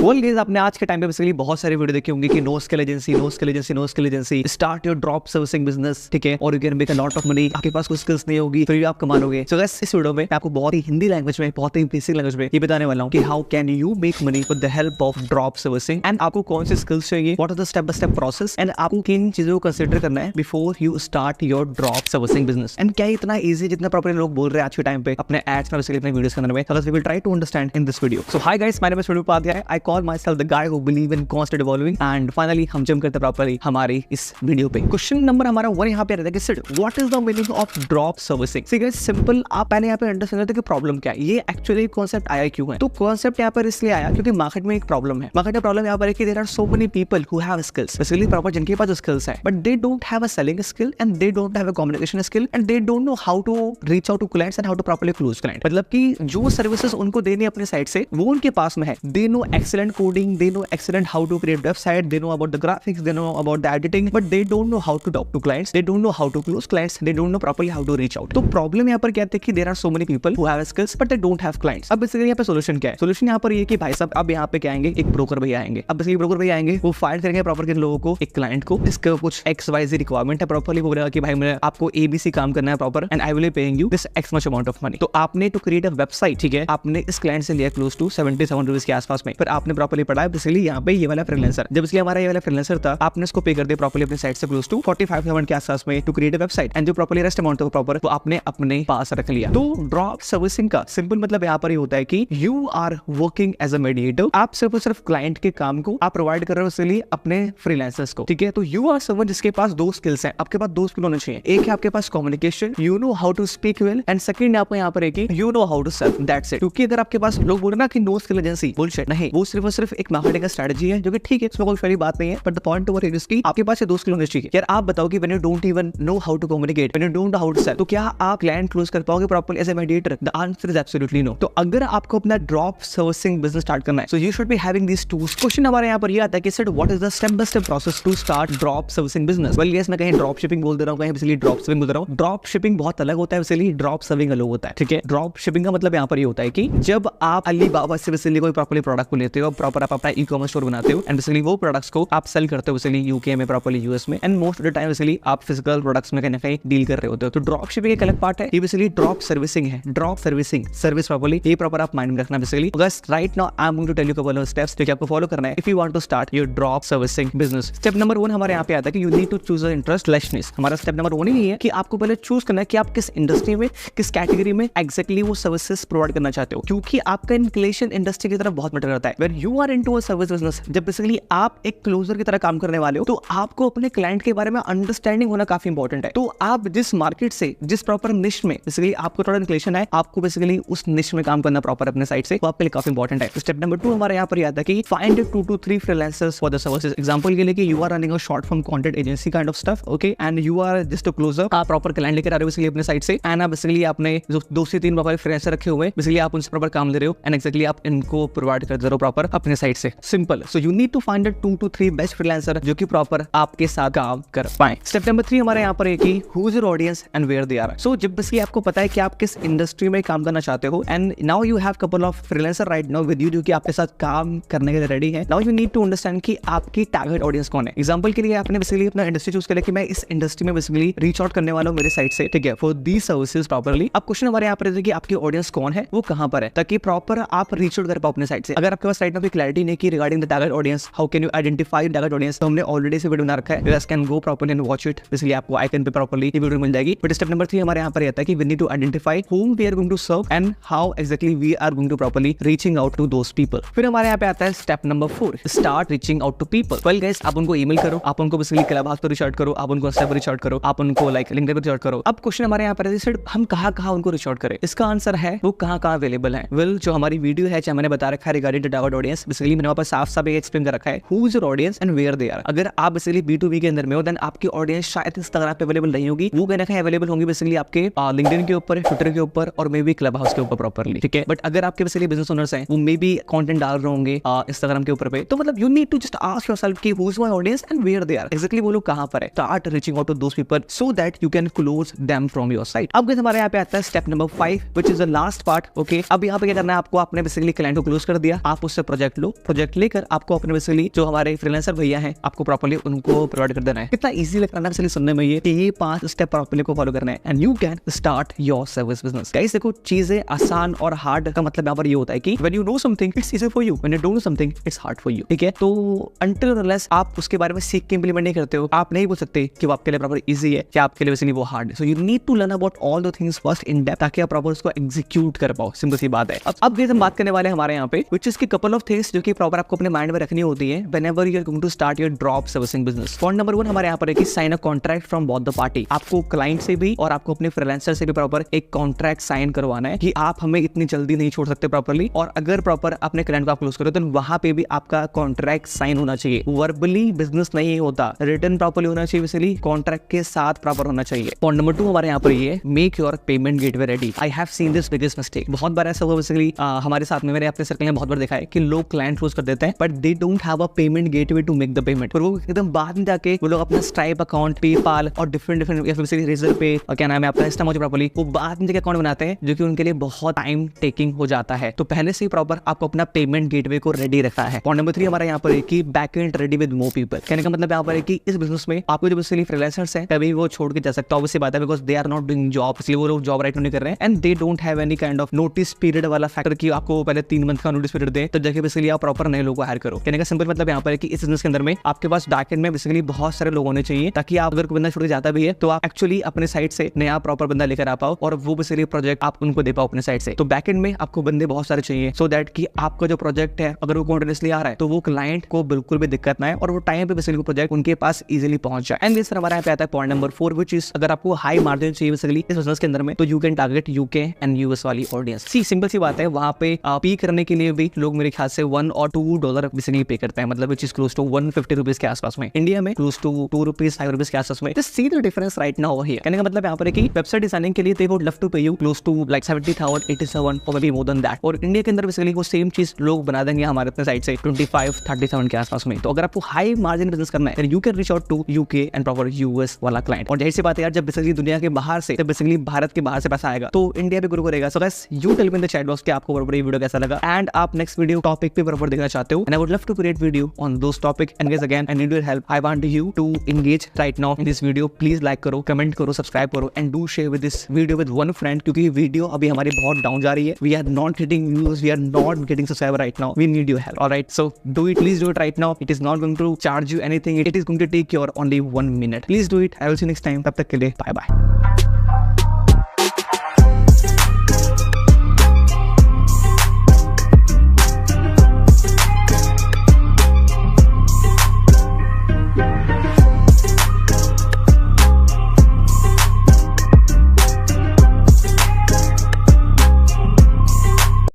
Well guys, आपने आज के टाइम पे बेसिकली बहुत सारी वीडियो देखी होंगी कि no skill agency, start your drop servicing business, ठीक है, और you can make a lot of money. आपके पास कोई स्किल्स नहीं होगी फिर भी आप कमा लोगे। सो गाइस, इस वीडियो में मैं आपको बहुत ही हिंदी लैंग्वेज में, बहुत ही बेसिक लैंग्वेज में ये बताने वाला हूँ कि how can you make money with the help of drop servicing, and आपको कौन से स्किल्स चाहिए, what are the step by step process, and आपको किन चीजों को कंसीडर करना है before you start your drop servicing business. And क्या इतना ईजी जितना प्रॉपर्ली लोग बोल रहे हैं आज के टाइम पे अपने एड्स में, बेसिकली अपने वीडियोस के अंदर में। So we will try to understand in this video. So hi guys, my name is Shruti Upadhyay. I call myself the guy who believe in constant evolving, and finally हम जम करते properly हमारी इस video पे। Question number हमारा one यहाँ पे रहता है कि sir what is the meaning of drop servicing. See guys, simple आप पहले यहाँ पे अंडरस्टैंड करते हैं कि प्रॉब्लम क्या है, ये एक्चुअली कॉन्सेप्ट आया क्यों है। तो कॉन्सेप्ट यहाँ पर इसलिए आया क्योंकि मार्केट में एक प्रॉब्लम है। मार्केट में प्रॉब्लम यहाँ पर है कि there are so many people who have skills, basically proper जिनके पास स्किल्स है, but they don't have a selling skill and they don't have a communication skill and they don't know how to reach out to clients and how to properly close client. मतलब कि जो services उनको देनी अपने side से वो उनके पास में है। They know excellent coding, they know excellent how to create website, they know about the graphics, they know about the editing, but they don't know how to talk to clients, they don't know how to close clients, they don't know properly how to reach out. तो problem यहाँ पर क्या है कि there are so many people who have skills but they don't have clients. अब basically यहाँ पे solution क्या है? सोल्यूशन यहाँ पर ये कि भाई साहब अब यहाँ पे क्या आएंगे, एक ब्रोकर भैया आएंगे। अब बेसिकली ब्रोकर भैया आएंगे, वो फाइंड करेंगे प्रॉपर किन लोगों को, एक क्लाइंट को जिसका कुछ XYZ रिक्वायरमेंट है, प्रॉपर्ली बोलेगा कि भाई मैं आपको ABC काम करना है proper and I will be paying you this x much amount of money. तो आपने टू क्रिएट अ वेबसाइट, ठीक है, आपने इस क्लाइंट से लिया क्लोज टू 77 रुपीज के आसपास में, फिर आपने प्रॉपर्ली पढ़ा है बेसिकली यहाँ पे ये वाला फ्रीलांसर। जब इसलिए हमारा ये वाला फ्रीलांसर था, आपने इसको पे कर दिया प्रॉपर्ली अपने साइट से क्लोज टू 45,000 के आसपास में to create a website, and जो प्रॉपर्ली रेस्ट अमाउंट था प्रॉपर वो आपने अपने पास रख लिया। तो ड्रॉप सर्विसिंग का सिंपल मतलब यहाँ पर ये होता है कि you are working as a mediator. आप सिर्फ और सिर्फ क्लाइंट के काम को आप प्रोवाइड कर रहे हो इसलिए अपने फ्रीलांसर्स को, ठीक है। तो यू आर समवन जिसके पास दो स्किल्स हैं। आपके पास दो स्किल होने चाहिए, एक है आपके पास communication, you know how to speak well, and second आपको यहाँ पर है कि you know how to sell, that's it. क्योंकि अगर आपके पास लोग बोल रहे ना कि नो स्किल एजेंसी, बुलशिट, नहीं, वो सिर्फ और सिर्फ एक मार्केटिंग का स्ट्रेटजी है जो कि ठीक है, इसमें कोई बड़ी बात नहीं है, but the point over here is कि आपके पास ये दो स्किल होने चाहिए। यार आप बताओ कि when you don't even know how to communicate, when you don't know how to sell, तो क्या आप क्लाइंट क्लोज कर पाओगे properly as a mediator? The answer is absolutely no. तो अगर आपको अपना ड्रॉप सर्विसिंग बिजनेस स्टार्ट करना है, so you should be having these tools. Question हमारे यहाँ पर ये आता है कि sir what is the step by step process to start drop servicing business. Well yes, मैं कहीं ड्रॉप शिपिंग बोल दे रहा हूँ, कहीं बेसिकली ड्रॉप सर्विंग बोल दे रहा हूँ। ड्रॉप शिपिंग बहुत अलग होता है, बेसिकली ड्रॉप सर्विंग अलग होता है, ठीक है। ड्रॉप शिपिंग का मतलब यहाँ पर ये होता है कि जब आप अलीबाबा से बेसिकली कोई प्रॉपर्ली प्रोडक्ट को लेते हो, प्रॉपर आप अपना ई-कॉमर्स स्टोर बनाते हो, एंड बेसिकली वो प्रोडक्ट्स को आप सेल करते हो बेसिकली यूके में, प्रॉपर्ली यूएस में, and most of the time basically आप फिजिकल प्रोडक्ट्स में कहीं ना कहीं डील कर रहे होते हो। तो ड्रॉप शिपिंग एक अलग पार्ट है, ये बेसिकली ड्रॉप सर्विसिंग है। ड्रॉप सर्विसिंग सर्विस प्रॉपर्ली ये प्रॉपर आप माइंड में रखना बेसिकली। बस right now I am going to tell you couple of steps जो कि आपको फॉलो करना है if you want to start your drop servicing business. Step number 1 हमारे यहाँ पे आता है कि you need to choose a interest lessness. हमारा स्टेप नंबर 1 ही है कि आपको पहले चूज करना है कि आप किस इंडस्ट्री में, किस कैटेगरी में एक्जैक्टली वो सर्विसेज प्रोवाइड करना चाहते हो, क्योंकि आपका इंक्लिनेशन इंडस्ट्री की तरफ बहुत मैटर करता है। When you are into a service business, जब बेसिकली आप एक क्लोजर की तरह काम करने वाले हो, तो आपको अपने क्लाइंट के बारे में अंडरस्टैंडिंग होना काफी इंपॉर्टेंट है। तो आप जिस मार्केट से, जिस प्रॉपर निश में बेसिकली आपको थोड़ा इंक्लिनेशन है, आपको बेसिकली उस निश में काम करना प्रॉपर अपने साइड से, वो आपके लिए काफी इंपॉर्टेंट है। स्टेप नंबर 2 हमारे यहाँ पर आता है कि find 2 to 3 freelancers for the services. Example के लिए कि you are running a short form content agency kind of stuff, okay, and you are just a closer. आप प्रॉपर क्लाइंट लेकर आ रहे हो बेसिकली अपने साइड से, एंड आप बेसिकली आपने जो 2 से 3 प्रॉपर फ्रीलांसर रखे हुए हैं, बेसिकली आप उनसे प्रॉपर काम ले रहे हो, एंड एक्जैक्टली आप इनको प्रोवाइड कर दे रहे हो प्रॉपर अपने साइड से। Simple. So you need to find 2 to 3 best freelancer जो कि प्रॉपर आपके साथ काम कर पाए। स्टेप नंबर 3 हमारे यहाँ पर है कि who is your audience and where they are. So जब बेसिकली आपको पता है कि आप किस इंडस्ट्री में काम करना चाहते हो, and now you have couple of freelancer right now with you जो कि आपके साथ काम करने के लिए रेडी है। Now you need to understand कि आपकी टारगेट ऑडियंस कौन है। एग्जांपल के लिए आपने बेसिकली अपना इंडस्ट्री चूज किया कि मैं इस इंडस्ट्री में बेसिकली रीच आउट करने वाला हूं मेरे साइड से, ठीक है, फॉर दीस सर्विसेज प्रॉपर्ली। अब क्वेश्चन हमारे यहाँ पर है कि आपकी ऑडियंस कौन है, वो कहां पर है, ताकि प्रॉपर आप रीच आउट कर पाओ अपने साइड से। अगर आपके पास राइट नाउ कोई क्लैरिटी नहीं कि regarding the target audience, how can you identify target audience, तो हमने ऑलरेडी से वीडियो बना रखा है, you guys can go properly and watch it. Basically आपको आइकन पे प्रॉपर्ली ये वीडियो मिल जाएगी। बट स्टेप नंबर 3 हमारे यहाँ पर आता है कि we need to identify whom we are going to serve and how exactly we are going to properly reaching out to those people। फिर हमारे यहाँ पे आता है step number 4, start reaching out to people. Well guys, आप उनको email करो, आप उनको बेसिकली क्लब हाउस पर रीच आउट करो, आप उनको इंस्टा पर रीच आउट करो, आप उनको लाइक लिंक्डइन पर रीच आउट करो। अब क्वेश्चन हमारे यहाँ पर है सर हम कहाँ उनको रीच आउट करें। इसका आंसर है वो कहाँ अवेलेबल है। वेल जो हमारी वीडियो है, चाहे मैंने बता रखा है regarding the target audience, basically मैंने वहाँ पर साफ एक्सप्लेन कर रखा है who is your audience and where they are. अगर आप बेसिकली B2B के अंदर में हो, देन आपकी ऑडियंस शायद इंस्टाग्राम पे अवेलेबल नहीं होगी, वो कहीं ना कहीं अवेलेबल होंगी बेसिकली आपके लिंक्डइन के ऊपर, ट्विटर के ऊपर, और मे बी क्लब हाउस के ऊपर प्रॉपर्ली, ठीक है। बट अगर आपके बेसिकली बिजनेस ओनर्स हैं, वो मे बी कंटेंट डाल रहे होंगे इंस्टाग्राम के ऊपर पे, तो मतलब you need to just ask yourself कि who is my audience and where they are, exactly वो लोग कहां पर है। Start reaching out to those people so that you can close them from your side. अब हमारे यहाँ पे आता है step number 5 which is the last part, okay. अब यहाँ पे क्या करना है आपको, आपने बेसिकली क्लाइंट को क्लोज कर दिया, आप उससे प्रोजेक्ट लो, प्रोजेक्ट लेकर आपको अपने बेसिकली जो हमारे फ्रीलांसर भैया हैं आपको प्रॉपर्ली उनको प्रोवाइड कर देना है। कितना इजी लग रहा है बेसिकली सुनने में, ये 5 स्टेप प्रॉपर्ली को फॉलो करना है and you can start your service business. Guys देखो, चीजें आसान और हार्ड का मतलब यहाँ पर ये होता है कि when you know something it's easy for you, when you don't know something it's hard for you. ठीक है, तो अंटिल अनलेस आप उसके बारे में सीख के इंप्लीमेंट नहीं करते हो, आप नहीं बोल सकते कि वो आपके लिए प्रॉपर इजी है या आपके लिए बेसिकली वो हार्ड है। So you need to learn about all the things first in depth ताकि आप प्रॉपर उसको एग्जीक्यूट कर पाओ। सिंपल सी बात है। अब हम बात करने वाले हैं हमारे यहाँ पे व्हिच इज की कपल ऑफ थिंग्स जो कि प्रॉपर आपको अपने माइंड में रखनी होती है whenever you are going to start your drop servicing business. Point number 1 हमारे यहाँ पर है कि sign a contract from both the party. आपको क्लाइंट से भी और आपको अपने फ्रीलांसर से भी प्रॉपर एक कॉन्ट्रैक्ट साइन करवाना है कि आप हमें इतनी जल्दी नहीं छोड़ सकते प्रॉपर्ली, और अगर प्रॉपर अपने क्लाइंट को आप क्लोज करो तो वहां पे भी आपका कॉन्ट्रैक्ट साइन होना चाहिए। वर्बली बिजनेस नहीं होता, रिटन प्रॉपर्ली होना चाहिए, बेसिकली कॉन्ट्रैक्ट के साथ प्रॉपर होना चाहिए। पॉइंट नंबर 2 हमारे यहाँ पर ये है, make your payment gateway ready. I have seen this biggest mistake. बहुत बार ऐसा हुआ बेसिकली हमारे साथ में, मैंने अपने सर्कल में बहुत बार देखा है कि लोग क्लाइंट क्लोज कर देते हैं but they don't have a payment gateway to make the payment. और वो एकदम बाद में जाके वो लोग अपना स्ट्राइप अकाउंट, पेपाल और डिफरेंट रेजर पे और क्या नाम है अपना इस्तेमाल प्रॉपर्ली वो बाद में जाके अकाउंट बनाते हैं, जो कि उनके लिए बहुत टाइम टेकिंग हो जाता है। तो पहले से ही प्रॉपर आपको अपना पेमेंट गेटवे को रेडी रखा है। पॉइंट नंबर 3 हमारा यहाँ पर है कि back and ready with more people. कहने का मतलब यहाँ पर है कि इस बिजनेस में आपको जो बेसिकली फ्रीलांसर्स हैं कभी वो छोड़ के जा सकता है, ऑब्वियसली बात है, because they are not doing job, इसलिए वो लोग जॉब राइट नहीं कर रहे हैं and they don't have any kind of notice period वाला फैक्टर कि आपको पहले 3 मंथ का नोटिस पीरियड दे तो जाके बेसिकली आप प्रॉपर नए लोगों को हायर करो। कहने का सिंपल मतलब यहाँ पर है कि इस बिजनेस के अंदर में आपके पास बैक एंड में बेसिकली बहुत सारे लोग होने चाहिए ताकि आप अगर कोई बंदा छोड़ के जाता भी है तो आप एक्चुअली अपने साइड से नया प्रॉपर बंदा लेकर आ पाओ और वो बेसिकली प्रोजेक्ट आप उनको दे पाओ अपने साइड से। तो बैक एंड में आपको बंदे बहुत सारे चाहिए सो दैट कि आपका जो प्रोजेक्ट है अगर वो कॉन्टिन्यूसली आ रहा है तो वो क्लाइंट को बिल्कुल भी दिक्कत ना है और वो टाइम पे बेसिकली प्रोजेक्ट उनके पास इजीली पहुंच जाए। एंड दिस हमारा यहाँ पे आता है पॉइंट नंबर 4 व्हिच इज अगर आपको हाई मार्जिन चाहिए बेसिकली इस बिजनेस के अंदर में तो you can target UK and US वाली ऑडियंस। सी सिंपल सी बात है, वहां पे पे करने के लिए भी लोग मेरे ख्याल से $1 और $2 बेसिकली पे करते हैं, मतलब which is close to 150 rupees के आसपास में। इंडिया में क्लोज टू 2 रुपीज 5 रुपीज के आसपास में। Just see the difference right now here. कहने का मतलब यहाँ पर है कि वेबसाइट डिजाइनिंग के लिए दे वुड लव टू पे यू क्लोज टू लाइक 70,000, 87 और may be more than that. और इंडिया के अंदर बेसिकली वो सेम चीज लोग बना देंगे हमारे अपने साइड से 25, 37 के आसपास में। तो अगर आपको हाई मार्जिन बिजनेस करना है you can reach out to UK and proper US वाला क्लाइंट। और जाहिर सी बात है यार, जब बेसिकली दुनिया के बाहर से, जब बेसिकली भारत के बाहर से पैसा आएगा तो इंडिया भी ग्रो करेगा। So guys you tell me in the chat box कि आपको बराबर ये वीडियो कैसा लगा एंड आप नेक्स्ट वीडियो टॉपिक पे बराबर देखना चाहते हो and I would love to create video on those topic. And guys again I need your help, I want you to engage right now in this video. Please like करो, comment करो, subscribe करो and do share with this video with one friend, क्योंकि video अभी हमारी बहुत down जा रही है। We are not getting views, we are not getting subscriber right now, we need your help. Alright, so do it, please do it right now. It is not going to charge you anything, it is going to take your only 1 minute. Please do it. I will see you next time. तब तक के लिए bye bye.